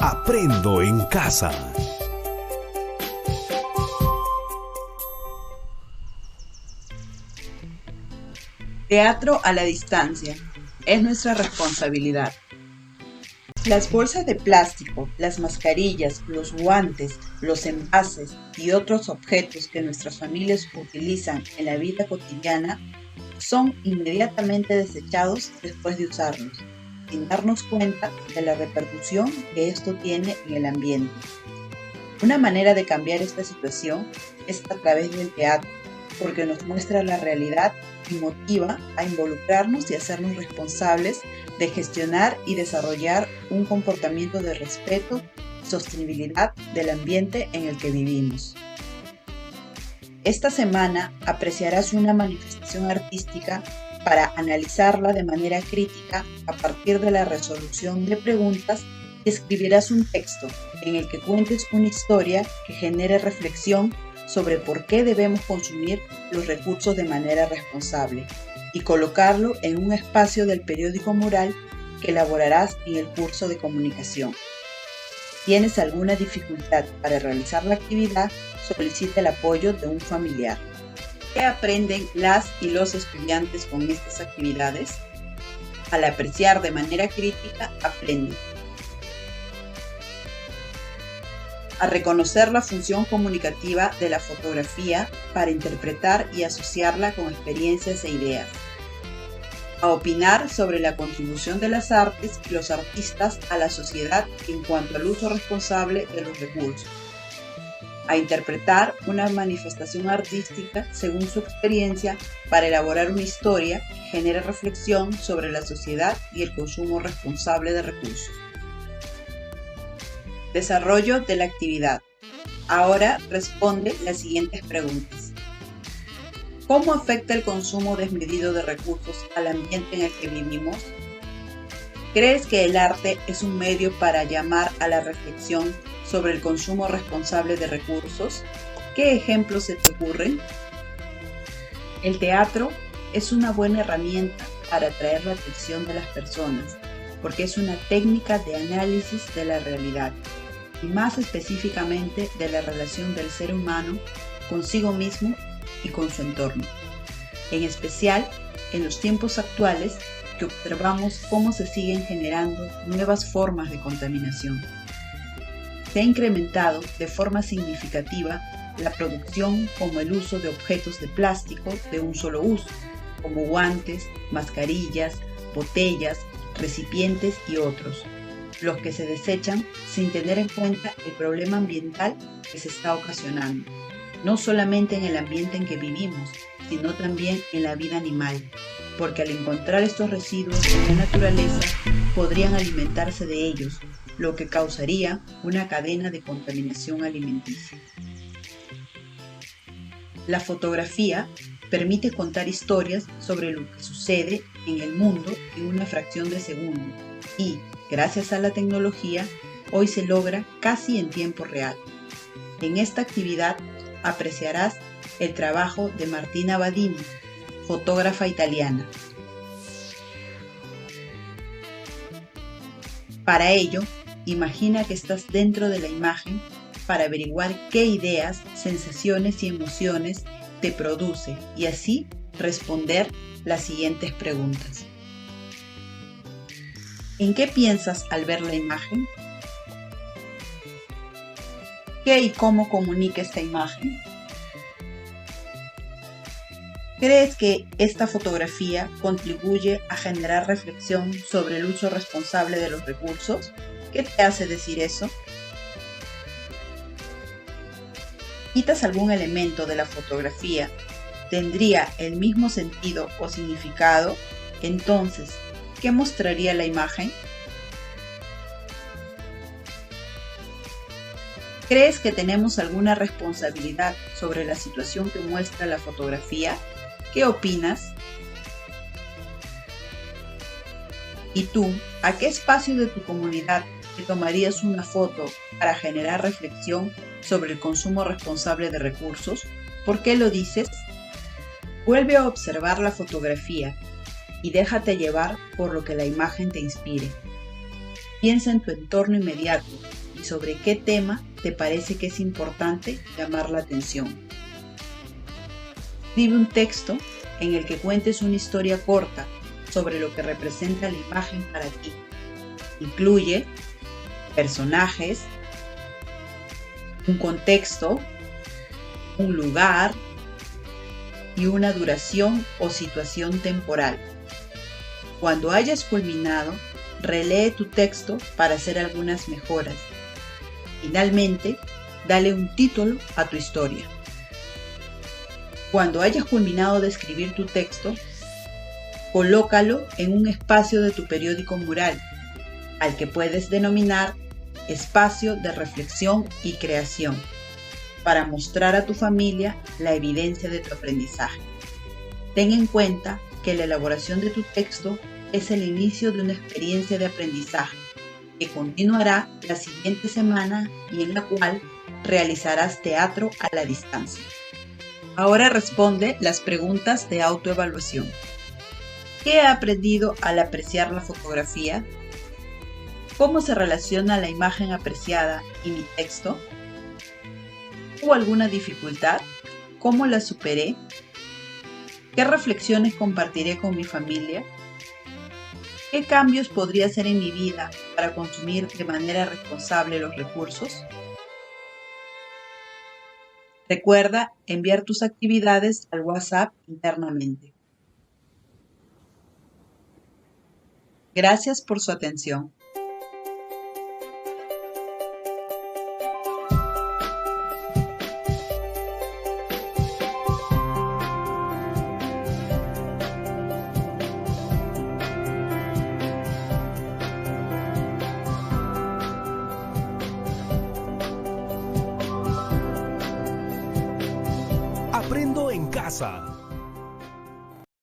Aprendo en casa. Teatro a la distancia. Es nuestra responsabilidad. Las bolsas de plástico, las mascarillas, los guantes, los envases y otros objetos que nuestras familias utilizan en la vida cotidiana son inmediatamente desechados después de usarlos, sin darnos cuenta de la repercusión que esto tiene en el ambiente. Una manera de cambiar esta situación es a través del teatro, porque nos muestra la realidad y motiva a involucrarnos y hacernos responsables de gestionar y desarrollar un comportamiento de respeto y sostenibilidad del ambiente en el que vivimos. Esta semana apreciarás una manifestación artística para analizarla de manera crítica a partir de la resolución de preguntas y escribirás un texto en el que cuentes una historia que genere reflexión sobre por qué debemos consumir los recursos de manera responsable y colocarlo en un espacio del periódico mural que elaborarás en el curso de comunicación. ¿Tienes alguna dificultad para realizar la actividad? Solicita el apoyo de un familiar. ¿Qué aprenden las y los estudiantes con estas actividades? Al apreciar de manera crítica, aprenden a reconocer la función comunicativa de la fotografía para interpretar y asociarla con experiencias e ideas, a opinar sobre la contribución de las artes y los artistas a la sociedad en cuanto al uso responsable de los recursos, a interpretar una manifestación artística según su experiencia para elaborar una historia que genere reflexión sobre la sociedad y el consumo responsable de recursos. Desarrollo de la actividad. Ahora responde las siguientes preguntas. ¿Cómo afecta el consumo desmedido de recursos al ambiente en el que vivimos? ¿Crees que el arte es un medio para llamar a la reflexión sobre el consumo responsable de recursos? ¿Qué ejemplos se te ocurren? El teatro es una buena herramienta para atraer la atención de las personas, porque es una técnica de análisis de la realidad, y más específicamente de la relación del ser humano consigo mismo y con su entorno. En especial, en los tiempos actuales, que observamos cómo se siguen generando nuevas formas de contaminación. Se ha incrementado de forma significativa la producción como el uso de objetos de plástico de un solo uso, como guantes, mascarillas, botellas, recipientes y otros, los que se desechan sin tener en cuenta el problema ambiental que se está ocasionando, no solamente en el ambiente en que vivimos, sino también en la vida animal, porque al encontrar estos residuos en la naturaleza podrían alimentarse de ellos, lo que causaría una cadena de contaminación alimenticia. La fotografía permite contar historias sobre lo que sucede en el mundo en una fracción de segundo y, gracias a la tecnología, hoy se logra casi en tiempo real. En esta actividad apreciarás el trabajo de Martina Badini, fotógrafa italiana. Para ello, imagina que estás dentro de la imagen para averiguar qué ideas, sensaciones y emociones te produce y así responder las siguientes preguntas. ¿En qué piensas al ver la imagen? ¿Qué y cómo comunica esta imagen? ¿Crees que esta fotografía contribuye a generar reflexión sobre el uso responsable de los recursos? ¿Qué te hace decir eso? ¿Quitas algún elemento de la fotografía? ¿Tendría el mismo sentido o significado? Entonces, ¿qué mostraría la imagen? ¿Crees que tenemos alguna responsabilidad sobre la situación que muestra la fotografía? ¿Qué opinas? ¿Y tú, a qué espacio de tu comunidad te tomarías una foto para generar reflexión sobre el consumo responsable de recursos? ¿Por qué lo dices? Vuelve a observar la fotografía y déjate llevar por lo que la imagen te inspire. Piensa en tu entorno inmediato y sobre qué tema te parece que es importante llamar la atención. Escribe un texto en el que cuentes una historia corta sobre lo que representa la imagen para ti. Incluye personajes, un contexto, un lugar y una duración o situación temporal. Cuando hayas culminado, relee tu texto para hacer algunas mejoras. Finalmente, dale un título a tu historia. Cuando hayas culminado de escribir tu texto, colócalo en un espacio de tu periódico mural, al que puedes denominar espacio de reflexión y creación, para mostrar a tu familia la evidencia de tu aprendizaje. Ten en cuenta que la elaboración de tu texto es el inicio de una experiencia de aprendizaje que continuará la siguiente semana y en la cual realizarás teatro a la distancia. Ahora responde las preguntas de autoevaluación. ¿Qué he aprendido al apreciar la fotografía? ¿Cómo se relaciona la imagen apreciada y mi texto? ¿Hubo alguna dificultad? ¿Cómo la superé? ¿Qué reflexiones compartiré con mi familia? ¿Qué cambios podría hacer en mi vida para consumir de manera responsable los recursos? Recuerda enviar tus actividades al WhatsApp internamente. Gracias por su atención. Aprendo en casa.